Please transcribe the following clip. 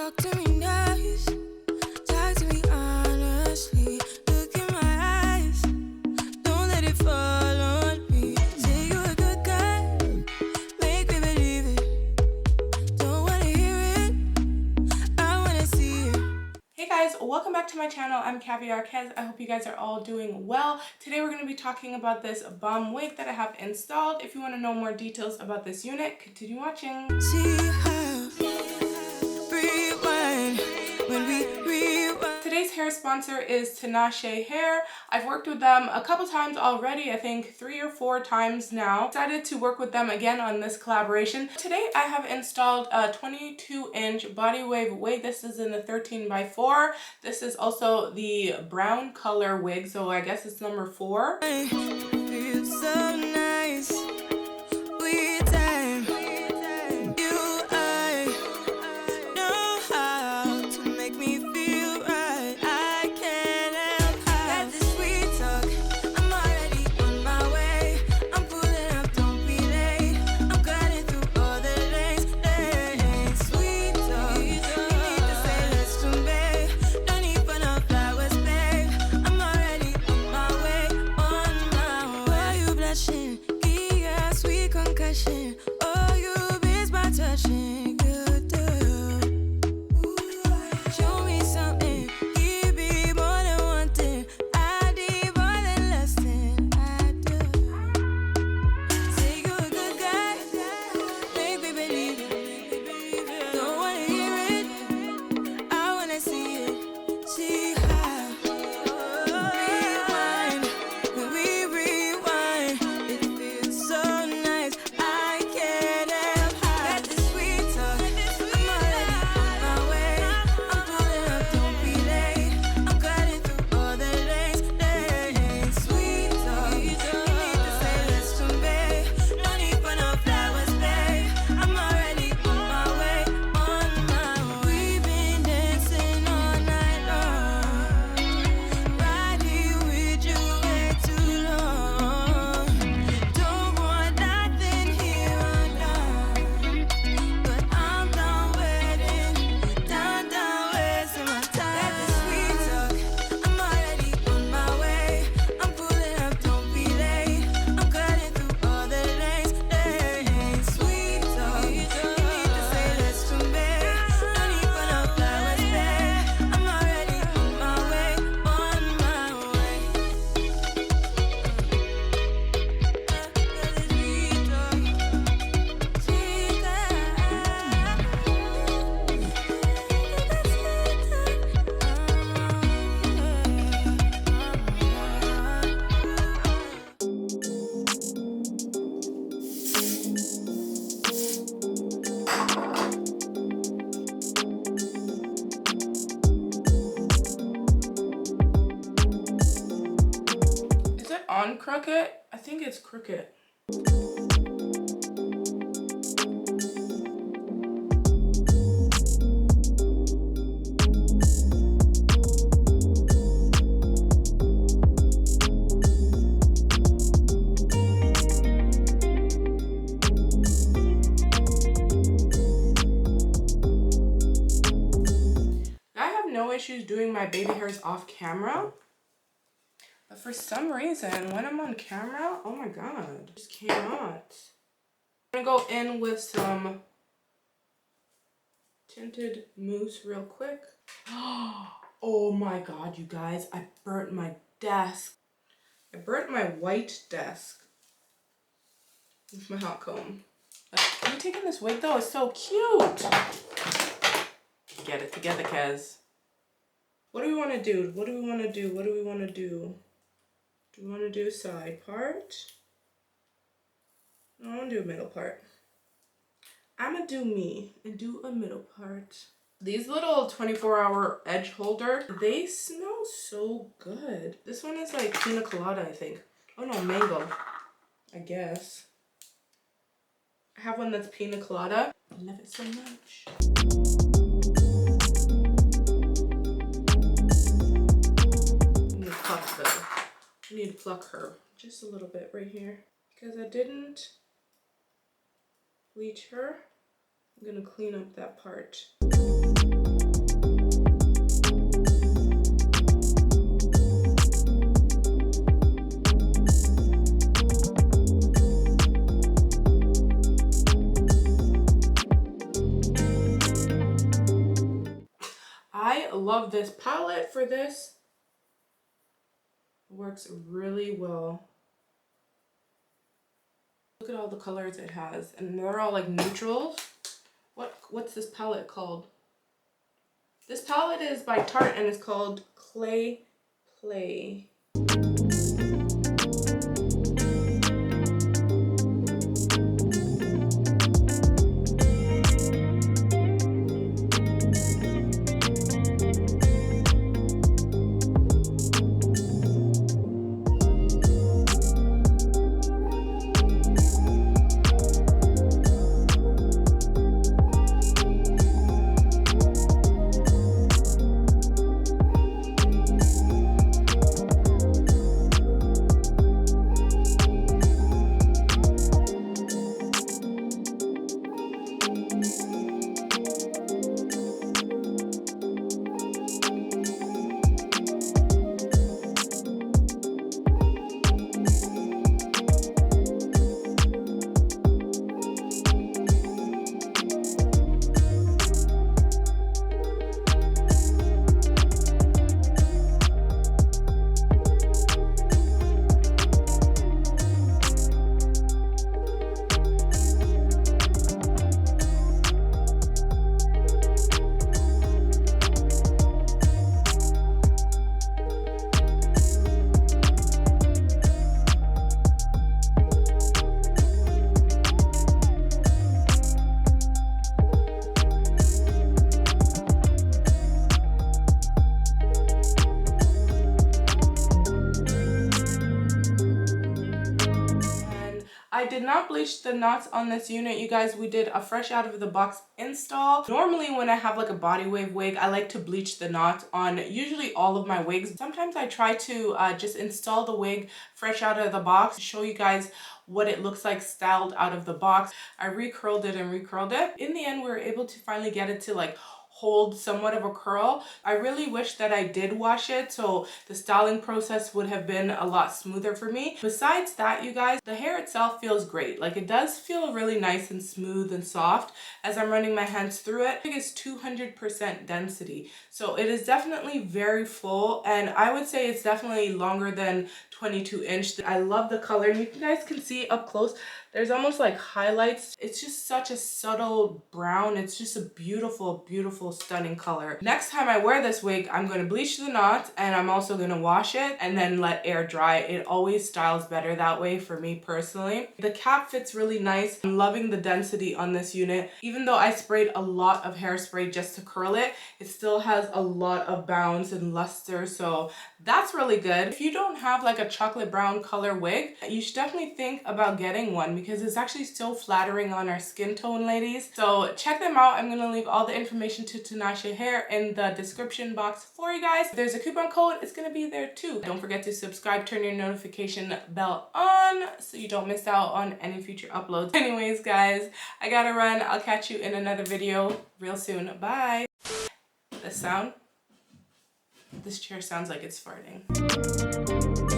Talk to me nice, talk to me honestly. Look in my eyes, don't let it fall on me. Say you're a good guy, make me believe it. Don't wanna hear it, I wanna see it. Hey guys, welcome back to my channel. I'm Kaviar Kez. I hope you guys are all doing well. Today we're going to be talking about this bomb wig that I have installed. If you want to know more details about this unit, continue watching. See how rewind when we rewind. Today's hair sponsor is Tinashe Hair. I've worked with them a couple times already, I think 3 or 4 times now. Excited to work with them again on this collaboration. Today I have installed a 22-inch body wave wig. This is in the 13x4. This is also the brown color wig, so I guess it's number 4. Feels so nice. We time. You, I know how to make me feel right. I can't help that this sweet talk. I'm already on my way. I'm pulling up, don't be late. I'm cutting through all the lanes. Sweet talk. You need to say let's do, babe. No need for no flowers, babe. I'm already on my way, on my way. Why you blushing? Yeah, sweet concussion. Oh, you miss my touching. Good girl. Show me something. Give me more than one thing. I need more than less than I do. Say you're a good guy. Make me believe it. Don't wanna hear it, I wanna see it. See how rewind when we rewind. It feels so nice. I can't help that this sweet talk. I'm already on my way. I'm pulling up, don't be late. I'm cutting through all the lanes. Sweet talk. You need to say let's do, babe. No need for no flowers, babe. I'm already on my way, on my way. We've been dancing all night long, right here with you way too long. Don't want nothing here or now, but I'm done waiting, done wasting my time. That the sweet talk. I'm already on my way. I'm pulling up, don't be late. I'm cutting through all the lanes. Sweet talk. You need to say let's do, babe. No need for no flowers, babe. I'm already on my way, on my way. Sweet talk, sweet Is it on crooked? I think it's crooked. I have no issues doing my baby hairs off camera. But for some reason, when I'm on camera, oh my god, just cannot. I'm gonna go in with some tinted mousse real quick. Oh my god, you guys, I burnt my desk. I burnt my white desk with my hot comb. Are you taking this wig though? It's so cute. Get it together, Kez. What do we want to do? What do we want to do? What do we want to do? Do we want to do a side part? No, I want to do a middle part. I'm going to do me and do a middle part. These little 24-hour edge holder, they smell so good. This one is like pina colada, I think. Oh no, mango, I guess. I have one that's pina colada. I love it so much. I need to pluck her just a little bit right here because I didn't bleach her. I'm gonna clean up that part. love this palette for this. It works really well. Look at all the colors it has, and they're all like neutrals. What's this palette called? This palette is by Tarte and it's called Clay Play. I did not bleach the knots on this unit, you guys. We did a fresh out of the box install. Normally when I have like a body wave wig, I like to bleach the knots on usually all of my wigs. Sometimes I try to just install the wig fresh out of the box to show you guys what it looks like styled out of the box. I recurled it and recurled it. In the end, we were able to finally get it to like hold somewhat of a curl. I really wish that I did wash it, so the styling process would have been a lot smoother for me. Besides that, you guys, the hair itself feels great. Like, it does feel really nice and smooth and soft as I'm running my hands through it. I think it's 200% density, so it is definitely very full, and I would say it's definitely longer than 22 inch. I love the color, and you guys can see up close there's almost like highlights. It's just such a subtle brown. It's just a beautiful, beautiful, stunning color. Next time I wear this wig, I'm going to bleach the knots, and I'm also going to wash it and then let air dry. It always styles better that way for me personally. The cap fits really nice. I'm loving the density on this unit. Even though I sprayed a lot of hairspray just to curl it, it still has a lot of bounce and luster, so that's really good. If you don't have like a chocolate brown color wig, you should definitely think about getting one, because it's actually still flattering on our skin tone, ladies. So check them out. I'm gonna leave all the information to Tinashe hair in the description box for you guys. If there's a coupon code, it's gonna be there too. Don't forget to subscribe, turn your notification bell on so you don't miss out on any future uploads. Anyways, guys, I gotta run. I'll catch you in another video real soon. Bye. The sound. This chair sounds like it's farting.